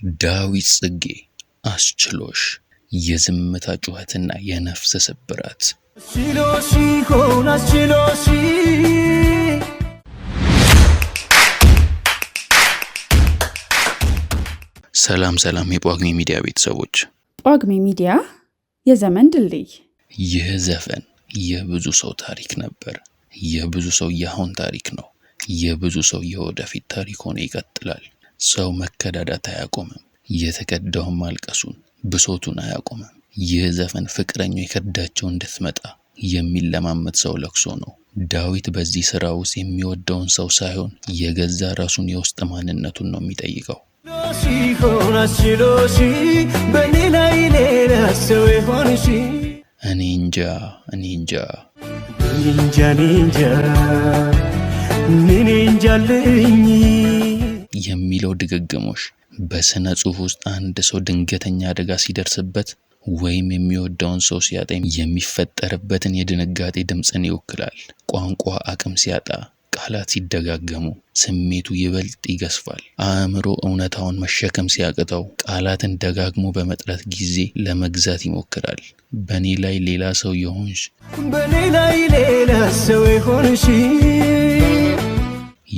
ዳዊት ጽጌ አስችሎሽ የዝምታ ጩኸትና የነፍስ ስብራት አስችሎሽ ሰላም የጳጉሜ ሚዲያ ቤተሰቦች፣ ጳጉሜ ሚዲያ የዘመን ድልድይ። ይህ ዘፈን የብዙ ሰው ታሪክ ነበር። የብዙ ሰው የአሁን ታሪክ ነው። የብዙ ሰው የወደፊት ታሪክ ሆኖ ይቀጥላል። ሰው መከዳዳት አያቆምም። የተከዳውን ማልቀሱን ብሶቱን አያቆምም። ይህ ዘፈን ፍቅረኛው የከዳቸው እንድትመጣ የሚለማመድ ሰው ለቅሶ ነው። ዳዊት በዚህ ስራ ውስጥ የሚወደውን ሰው ሳይሆን የገዛ ራሱን የውስጥ ማንነቱን ነው የሚጠይቀው። እኔ እንጃ የሚለው ድግግሞሽ በስነ ጽሑፍ ውስጥ አንድ ሰው ድንገተኛ አደጋ ሲደርስበት ወይም የሚወደውን ሰው ሲያጣ የሚፈጠርበትን የድንጋጤ ድምፅን ይወክላል። ቋንቋ አቅም ሲያጣ፣ ቃላት ሲደጋገሙ ስሜቱ ይበልጥ ይገዝፋል። አእምሮ እውነታውን መሸከም ሲያቅተው ቃላትን ደጋግሞ በመጥራት ጊዜ ለመግዛት ይሞክራል። በኔ ላይ ሌላ ሰው የሆንሽ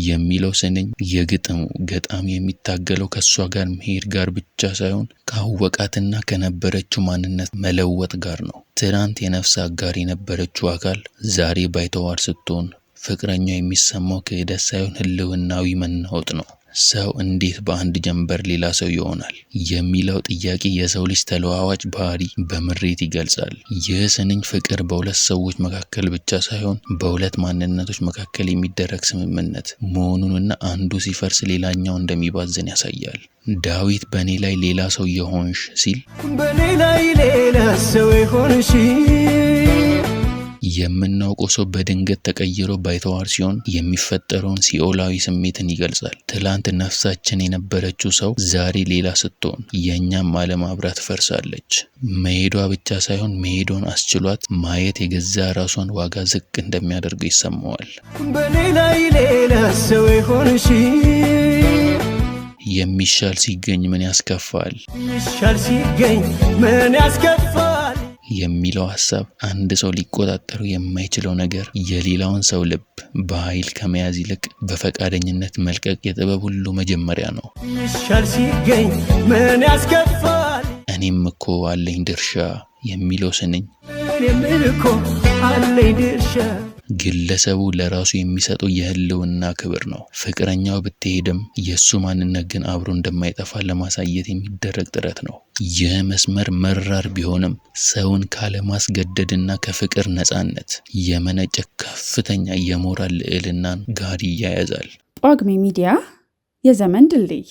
የሚለው ስንኝ የግጥሙ ገጣሚ የሚታገለው ከሷ ጋር መሄድ ጋር ብቻ ሳይሆን ካወቃትና ከነበረችው ማንነት መለወጥ ጋር ነው። ትናንት የነፍስ አጋር የነበረችው አካል ዛሬ ባይተዋር ስትሆን ፍቅረኛው የሚሰማው ክህደት ሳይሆን ህልውናዊ መናወጥ ነው። ሰው እንዴት በአንድ ጀንበር ሌላ ሰው ይሆናል የሚለው ጥያቄ የሰው ልጅ ተለዋዋጭ ባህሪ በምሬት ይገልጻል። ይህ ስንኝ ፍቅር በሁለት ሰዎች መካከል ብቻ ሳይሆን በሁለት ማንነቶች መካከል የሚደረግ ስምምነት መሆኑንና አንዱ ሲፈርስ ሌላኛው እንደሚባዝን ያሳያል። ዳዊት በኔ ላይ ሌላ ሰው የሆንሽ ሲል የምናውቀው ሰው በድንገት ተቀይሮ ባይተዋር ሲሆን የሚፈጠረውን ሲኦላዊ ስሜትን ይገልጻል። ትላንት ነፍሳችን የነበረችው ሰው ዛሬ ሌላ ስትሆን የእኛም ዓለም አብራ ትፈርሳለች። መሄዷ ብቻ ሳይሆን መሄዷን አስችሏት ማየት የገዛ ራሷን ዋጋ ዝቅ እንደሚያደርገው ይሰማዋል። የሚሻል ሲገኝ ምን ያስከፋል የሚለው ሐሳብ አንድ ሰው ሊቆጣጠረው የማይችለው ነገር የሌላውን ሰው ልብ በኃይል ከመያዝ ይልቅ በፈቃደኝነት መልቀቅ የጥበብ ሁሉ መጀመሪያ ነው። እኔም እኮ አለኝ ድርሻ የሚለው ስንኝ ግለሰቡ ለራሱ የሚሰጠው የህልውና ክብር ነው። ፍቅረኛው ብትሄድም የሱ ማንነት ግን አብሮ እንደማይጠፋ ለማሳየት የሚደረግ ጥረት ነው። ይህ መስመር መራር ቢሆንም ሰውን ካለማስገደድና ከፍቅር ነፃነት የመነጨ ከፍተኛ የሞራል ልዕልናን ጋር ይያያዛል። ጳጉሜ ሚዲያ የዘመን ድልድይ።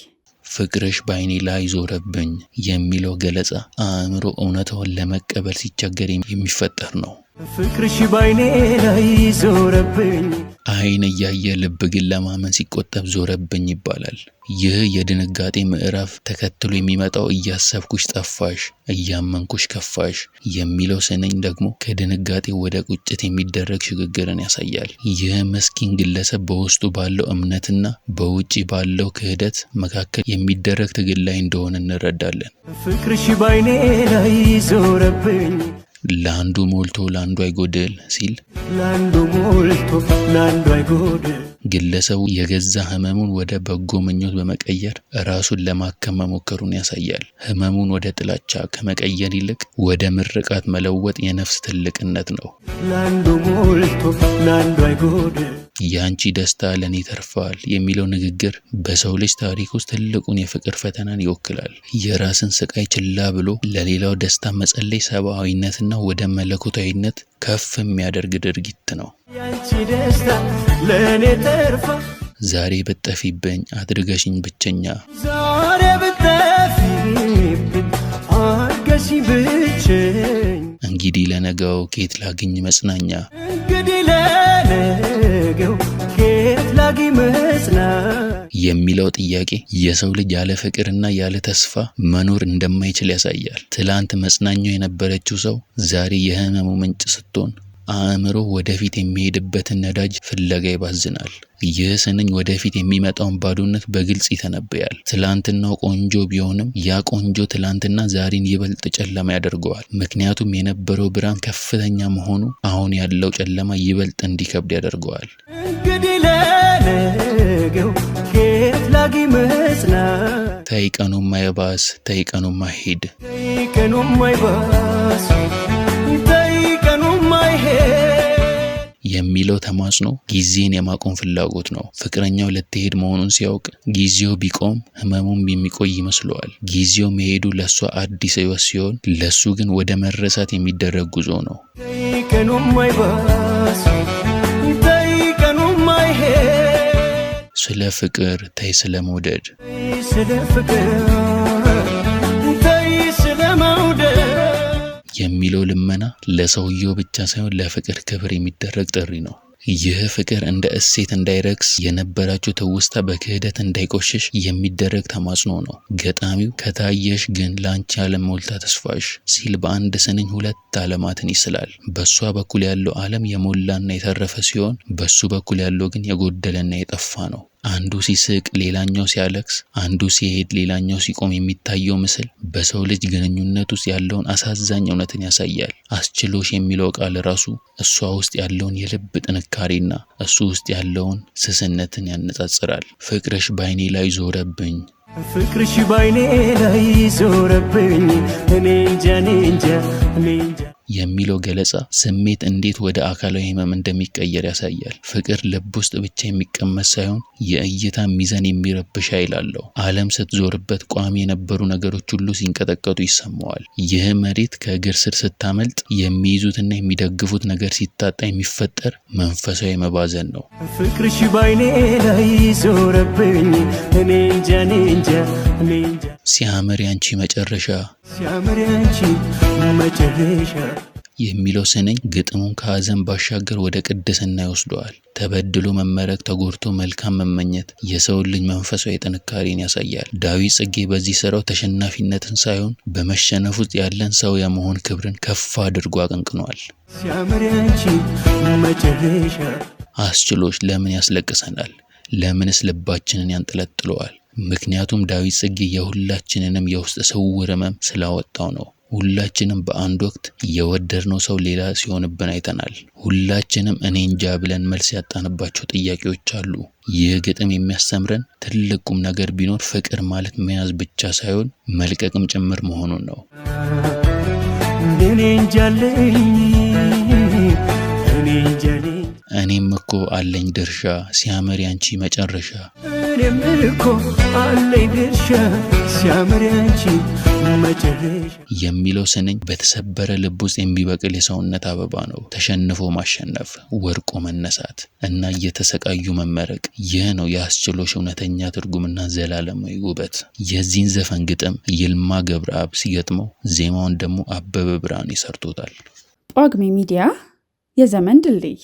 ፍቅርሽ በአይኔ ላይ ዞረብኝ የሚለው ገለጻ አእምሮ እውነታውን ለመቀበል ሲቸገር የሚፈጠር ነው። ፍቅርሽ በአይኔ ላይ ዞረብኝ። አይን እያየ ልብ ግን ለማመን ሲቆጠብ ዞረብኝ ይባላል። ይህ የድንጋጤ ምዕራፍ ተከትሎ የሚመጣው እያሰብኩሽ ጠፋሽ፣ እያመንኩሽ ከፋሽ የሚለው ስንኝ ደግሞ ከድንጋጤ ወደ ቁጭት የሚደረግ ሽግግርን ያሳያል። ይህ መስኪን ግለሰብ በውስጡ ባለው እምነትና በውጪ ባለው ክህደት መካከል የሚደረግ ትግል ላይ እንደሆነ እንረዳለን። ፍቅርሽ በአይኔ ላይ ዞረብኝ ለአንዱ ሞልቶ ለአንዱ አይጎድል ሲል ለአንዱ ሞልቶ ለአንዱ አይጎድል ግለሰቡ የገዛ ህመሙን ወደ በጎ ምኞት በመቀየር ራሱን ለማከም መሞከሩን ያሳያል። ህመሙን ወደ ጥላቻ ከመቀየር ይልቅ ወደ ምርቃት መለወጥ የነፍስ ትልቅነት ነው። ለአንዱ ሞልቶ ለአንዱ አይጎድል ያንቺ ደስታ ለኔ ተርፋል የሚለው ንግግር በሰው ልጅ ታሪክ ውስጥ ትልቁን የፍቅር ፈተናን ይወክላል። የራስን ስቃይ ችላ ብሎ ለሌላው ደስታ መጸለይ ሰብአዊነትና ወደ መለኮታዊነት ከፍ የሚያደርግ ድርጊት ነው። ያንቺ ደስታ ለኔ ተርፋ ዛሬ ብትጠፊብኝ አድርገሽኝ ብቸኛ ዛሬ ብትጠፊብኝ አድርገሽኝ ብቸኛ እንግዲህ ለነገው ከየት ላግኝ መጽናኛ የሚለው ጥያቄ የሰው ልጅ ያለ ፍቅርና ያለ ተስፋ መኖር እንደማይችል ያሳያል። ትላንት መጽናኛው የነበረችው ሰው ዛሬ የህመሙ ምንጭ ስትሆን አእምሮ ወደፊት የሚሄድበትን ነዳጅ ፍለጋ ይባዝናል። ይህ ስንኝ ወደፊት የሚመጣውን ባዶነት በግልጽ ይተነብያል። ትላንትናው ቆንጆ ቢሆንም ያ ቆንጆ ትላንትና ዛሬን ይበልጥ ጨለማ ያደርገዋል። ምክንያቱም የነበረው ብርሃን ከፍተኛ መሆኑ አሁን ያለው ጨለማ ይበልጥ እንዲከብድ ያደርገዋል። እንግዲህ ለነገው ከየት ላጊ መጽናት ተይ ቀኑማ ይባስ ተይ ቀኑማ ሂድ ተይ ቀኑማ ይባስ ተይ ቀኑማ ይሄድ የሚለው ተማጽኖ ጊዜን የማቆም ፍላጎት ነው። ፍቅረኛው ልትሄድ መሆኑን ሲያውቅ ጊዜው ቢቆም ህመሙም የሚቆይ ይመስለዋል። ጊዜው መሄዱ ለሷ አዲስ ህይወት ሲሆን ለሱ ግን ወደ መረሳት የሚደረግ ጉዞ ነው። ተይ ቀኑማ ይባስ ተይ ቀኑማ ይሄድ ስለ ፍቅር ተይ ስለ መውደድ ስለ ፍቅር ተይ ስለ መውደድ የሚለው ልመና ለሰውየው ብቻ ሳይሆን ለፍቅር ክብር የሚደረግ ጥሪ ነው። ይህ ፍቅር እንደ እሴት እንዳይረክስ፣ የነበራቸው ትውስታ በክህደት እንዳይቆሽሽ የሚደረግ ተማጽኖ ነው። ገጣሚው ከታየሽ ግን ላንቺ ዓለም ሞልታ ተስፋሽ ሲል በአንድ ስንኝ ሁለት ዓለማትን ይስላል። በሷ በኩል ያለው ዓለም የሞላና የተረፈ ሲሆን በሱ በኩል ያለው ግን የጎደለና የጠፋ ነው። አንዱ ሲስቅ ሌላኛው ሲያለቅስ፣ አንዱ ሲሄድ ሌላኛው ሲቆም የሚታየው ምስል በሰው ልጅ ግንኙነት ውስጥ ያለውን አሳዛኝ እውነትን ያሳያል። አስችሎሽ የሚለው ቃል ራሱ እሷ ውስጥ ያለውን የልብ ጥንካሬና እሱ ውስጥ ያለውን ስስነትን ያነጻጽራል። ፍቅርሽ ባይኔ ላይ ዞረብኝ ፍቅርሽ ባይኔ ላይ ዞረብኝ እኔ እንጃ የሚለው ገለጻ ስሜት እንዴት ወደ አካላዊ ህመም እንደሚቀየር ያሳያል። ፍቅር ልብ ውስጥ ብቻ የሚቀመጥ ሳይሆን የእይታ ሚዛን የሚረብሽ ኃይል አለው። ዓለም ስትዞርበት ቋሚ የነበሩ ነገሮች ሁሉ ሲንቀጠቀጡ ይሰማዋል። ይህ መሬት ከእግር ስር ስታመልጥ የሚይዙትና የሚደግፉት ነገር ሲታጣ የሚፈጠር መንፈሳዊ መባዘን ነው። ፍቅርሽ ባይኔ ላይ ዞረብኝ እኔ እንጃ ሲያምር ያንቺ መጨረሻ ሲያምር ያንቺ መጨረሻ የሚለው ስንኝ ግጥሙን ከሐዘን ባሻገር ወደ ቅድስና ይወስደዋል። ተበድሎ መመረቅ፣ ተጎድቶ መልካም መመኘት የሰው ልጅ መንፈሳዊ ጥንካሬን ያሳያል። ዳዊት ጽጌ በዚህ ስራው ተሸናፊነትን ሳይሆን በመሸነፍ ውስጥ ያለን ሰው የመሆን ክብርን ከፍ አድርጎ አቀንቅኗል። ሲያምር ያንቺ መጨረሻ አስችሎሽ ለምን ያስለቅሰናል? ለምንስ ልባችንን ያንጠለጥለዋል? ምክንያቱም ዳዊት ጽጌ የሁላችንንም የውስጥ ስውር ህመም ስላወጣው ነው። ሁላችንም በአንድ ወቅት የወደድነው ሰው ሌላ ሲሆንብን አይተናል። ሁላችንም እኔ እንጃ ብለን መልስ ያጣንባቸው ጥያቄዎች አሉ። ይህ ግጥም የሚያስተምረን ትልቅ ቁም ነገር ቢኖር ፍቅር ማለት መያዝ ብቻ ሳይሆን መልቀቅም ጭምር መሆኑን ነው። እኔ እንጃለኝ እኔም እኮ አለኝ ድርሻ ሲያምር ያንቺ መጨረሻ እኔም እኮ አለኝ ድርሻ ሲያምር ያንቺ መጨረሻ የሚለው ስንኝ በተሰበረ ልብ ውስጥ የሚበቅል የሰውነት አበባ ነው። ተሸንፎ ማሸነፍ፣ ወርቆ መነሳት እና እየተሰቃዩ መመረቅ፣ ይህ ነው የአስችሎሽ እውነተኛ ትርጉምና ዘላለማዊ ውበት። የዚህን ዘፈን ግጥም ይልማ ገብረአብ ሲገጥመው ዜማውን ደግሞ አበበ ብርሃኔ ሰርቶታል። ጳጉሜ ሚዲያ የዘመን ድልድይ